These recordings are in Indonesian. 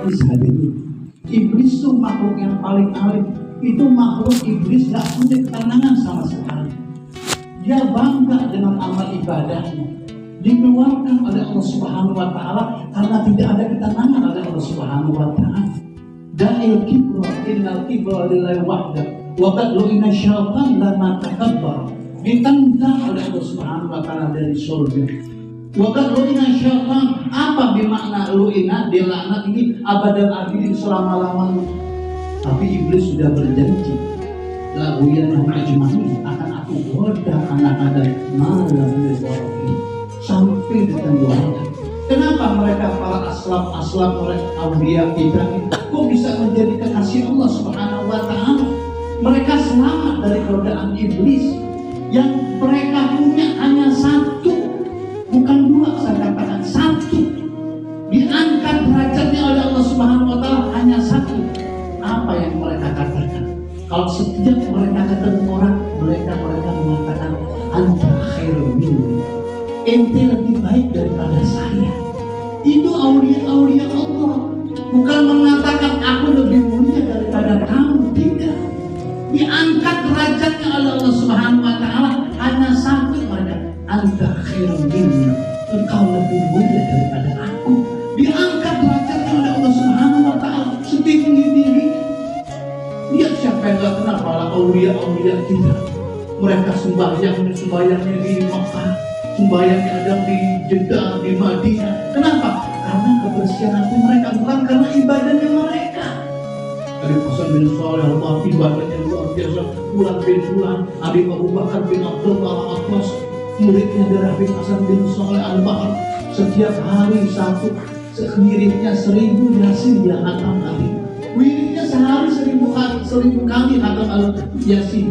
praktis hadirin. Iblis itu makhluk yang paling alim. Itu makhluk iblis gak punya ketenangan sama sekali. Dia bangga dengan amal ibadahnya, dikeluarkan oleh Allah Subhanahu wa Ta'ala karena tidak ada ketenangan oleh Allah Subhanahu wa Ta'ala. Da'il kibra innal kibra lillahi wahdah wa qad lu'ina syaitan lama takabbar. Ditentang oleh Allah Subhanahu wa Ta'ala dari surga. Wa qad lu'ina syaitan, apa bermakna lu'ina? Dilaknat ini abadan abidin selama-lamanya. Tapi iblis sudah berjanji, la uyana ajmain, akan aku goda anak-anak malam ini sampai di tenggorokan. Kenapa mereka para aslam mereka aulia kita kok bisa menjadi kekasih Allah Subhanahu wa Ta'ala? Mereka selamat dari godaan iblis. Yang mereka punya hanya satu, bukan dua, saya katakan satu. Diangkat derajatnya oleh Allah Subhanahu wa Ta'ala hanya satu. Apa yang mereka katakan? Kalau setiap mereka ketemu orang, mereka mengatakan anta khairun minni, ente lebih baik daripada saya. Itu aulia Allah. Bukan mengatakan aku lebih mulia daripada kamu, tidak. Diangkat derajatnya oleh Allah Subhanahu wa Ta'ala hanya satu, mereka anta khairun minni, engkau lebih mulia daripada aku. Diangkat derajatnya oleh Allah Subhanahu wa Ta'ala setinggi-tinggi. Lihat siapa yang gak kenal para aulia kita. Mereka sembahyangnya di Mekah, sembahyangnya ada di Jeddah, di Madinah. Kenapa? Karena kebersihan hati mereka, bukan karena ibadahnya mereka. Habib Hasan bin Shalih Allah ibadahnya luar biasa. Bulan bin Bulan, Habib Abu Bakar bin Abdullah al-Abbas, muridnya dari Habib Hasan bin Shalih al-Bahar, setiap hari satu, wiridnya 1000 Yasin dia hatam hari. Wiridnya sehari 1000 kali hatam al-Yasin.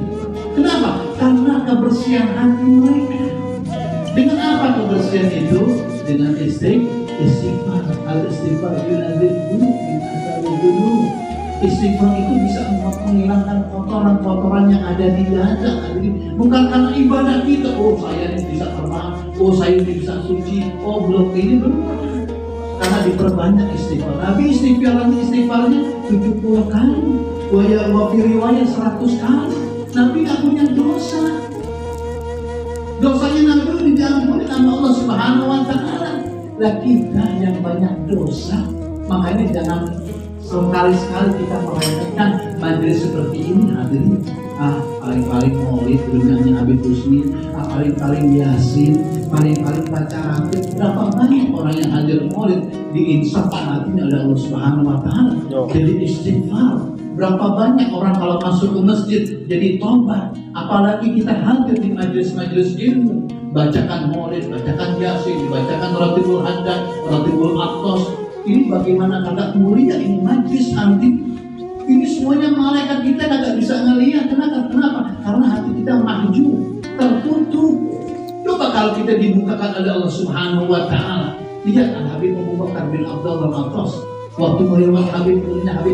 Kenapa? Karena kebersihan hati mereka. Dengan apa kebersihan itu? Dengan istighfar. Al-istighfar yunadzil dhunub min athari dhunub. Istighfar itu bisa menghilangkan kotoran-kotoran yang ada di dada. Bukan karena ibadah kita, oh saya ini bisa terbang, oh saya ini bisa suci, oh belum ini belum. Karena diperbanyak istighfar. Nabi istighfarnya 70 kali, wa fi riwayat 100 kali. Nabi gak punya dosa. Dosanya Nabi diampuni sama Allah Subhanahu wa Ta'ala. Lah kita yang banyak dosa, makanya jangan sekali-sekali kita meremehkan majelis seperti ini hadirin. Paling-paling maulid dunyanya Habib Husni, paling-paling Yasin, paling-paling baca ratib. Berapa banyak orang yang hadir maulid diinsafkan hatinya oleh Allah Subhanahu wa Ta'ala. Jadi istighfar. Berapa banyak orang kalau masuk ke masjid jadi tobat. Apalagi kita hadir di majelis-majelis ilmu, bacakan maulid, bacakan Yasin, dibacakan Ratibul Haddad, Ratibul Aqdas. Ini bagaimana kagak mulia ini majlis anti. Ini semuanya malaikat kita kagak bisa ngelihat. Kenapa? Karena hati kita mahjub, tertutup. Coba kalau kita dibukakan oleh Allah Subhanahu wa Ta'ala. Lihat Habib Abu Bakar bin Abdullah al-Abbas waktu melewat Habib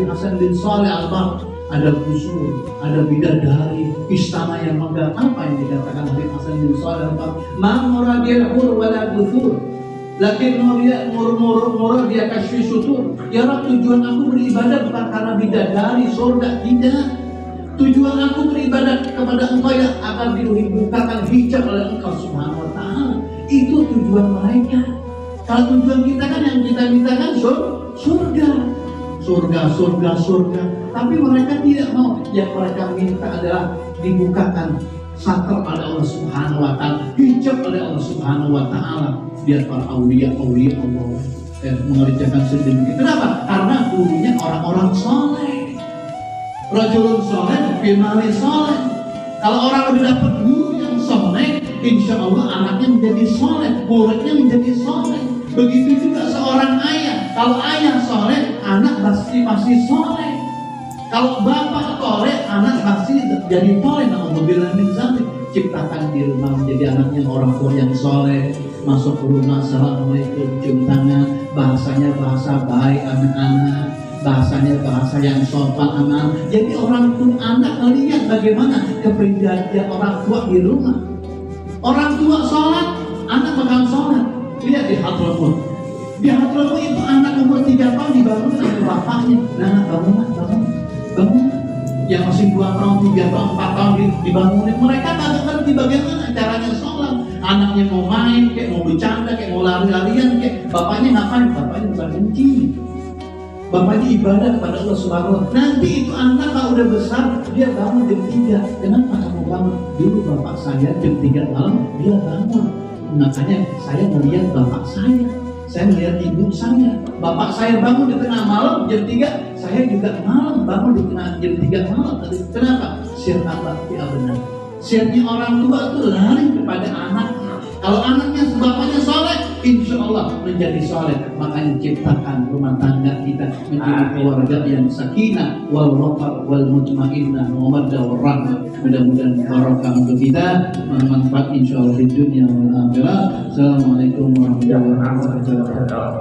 Hasan bin Shalih al-Bahar, ada kusur, ada bidadari, istana yang megah. Apa yang dikatakan Habib Hasan bin Shalih al-Bahar? Ma muradil hur wala kusur, lakin murad dia kasih sutur. Ya Rabb, tujuan aku beribadah bukan karena bidadari, surga, tidak. Tujuan aku beribadah kepada Engkau ya akan dibukakan hijab oleh Engkau Subhanahu wa Ta'ala. Itu tujuan mereka. Kalau tujuan kita kan yang kita mintakan surga. Tapi mereka tidak mau. Yang mereka minta adalah dibukakan satar oleh Allah Subhanahu wa Ta'ala, hijab oleh Allah Subhanahu wa Ta'ala. Biar para aulia Allah mengerjakan sedemikian. Kenapa? Karena gurunya orang-orang soleh. Rajulun soleh, bimali soleh. Kalau orang udah dapat guru yang soleh, insya Allah anaknya menjadi soleh, muridnya menjadi soleh. Begitu juga seorang ayah. Kalau ayah soleh, anak pasti soleh. Kalau bapak soleh, anak pasti jadi soleh. Alhamdulillah min zalik. Ciptakan di rumah menjadi anaknya orang tua yang soleh. Masuk ke rumah, assalamualaikum, cium tangan. Bahasanya bahasa baik anak-anak, bahasanya bahasa yang sopan anak. Jadi orang tua anak melihat bagaimana kepribadian orang tua di rumah. Orang tua sholat, anak bakal sholat. Lihat di Hadramut. Di Hadramut itu anak umur 3 tahun dibangun sama bapaknya, nah bangun. Yang masih 2 tahun, 3 tahun, 4 tahun dibangunin, mereka kagak ngerti bagaimana caranya sholat. Anaknya mau main, kayak mau bercanda, kayak mau lari-larian, kayak bapaknya ngapain? Bapaknya bukan benci. Bapaknya ibadah kepada Allah Subhanahu wa Ta'ala. Nanti itu anak kalau udah besar, dia bangun jam 3. Kenapa kamu bangun? Dulu bapak saya jam 3 malam, dia bangun. Makanya saya melihat bapak saya melihat ibu saya. Bapak saya bangun di tengah malam jam 3, saya juga malam bangun di tengah jam 3 malam. Kenapa? Syiar Allah ya benar. Syiarnya orang tua itu lari kepada anaknya. Kalau anaknya bapaknya soleh, insya Allah menjadi soleh. Makanya ciptakan rumah tangga kita menjadi keluarga yang sakinah wal waqar wal mutmainnah mawaddah warahmah. Mudah-mudahan barokah untuk kita, bermanfaat insya Allah di dunia wal akhirah. Assalamualaikum warahmatullahi wabarakatuh.